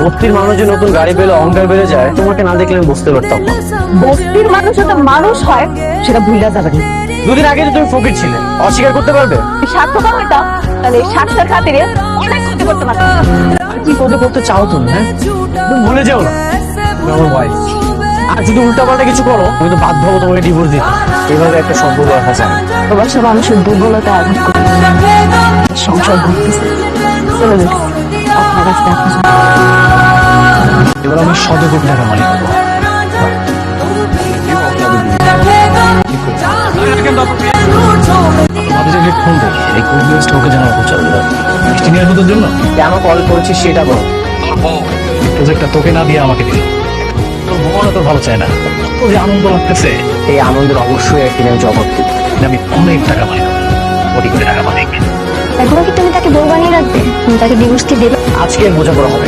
বস্তির মানুষের নতুন গাড়ি পেলে অহংকার বেড়ে যায়, তোমাকে না দেখলে আমি বুঝতে পারতাম না। বস্তির মানুষ যাতে মানুষ হয় সেটা ভুলে যাবে না। দুদিন আগে তো তুমি ফকির ছিলে, অস্বীকার করতে পারবে? স্বার্থপর হইতাম তাহলে এই স্বার্থের খাতিরে অনেক ক্ষতি করতে পারতাম। আর কি করতে চাও তুমি? হ্যাঁ, তুমি ভুলে যাও না তুমি আমার ওয়াইফ। আর যদি উল্টাপাল্টা কিছু করো তুমি তো বাধ্য হবো তোমাকে ডিভোর্স দিতে। এভাবে একটা সম্পর্ক রাখা যায় না। প্রবাসী মানুষের দুর্বলতা আঘাত করে সংসার ভুগতেছে। চলে গেছে আপনার কাছে দেখা যায়। এবার আমি 100 কোটি টাকা মালিক হবো। ফোন দেখি এই কোভিড ওকে জানা চলে যাবে মিষ্টি নেওয়ার মতোর জন্য। কেন কল করেছিস সেটা বল। প্রজেক্টটা তোকে না দিয়ে আমাকে দিল। তোর ভগবান তোর ভালো চায় না। তোর যে আনন্দ লাগতেছে, এই আনন্দের অবশ্যই একদিন আমি জবাব দিব। আমি অনেক টাকা মালিক, কোটি কোটি টাকা মালিক। এখনো কি তুমি তাকে বউ বানিয়ে রাখবে? তুমি তাকে ডিভোর্স দিয়ে দেবে? আজকে বোঝাপড়া হবে।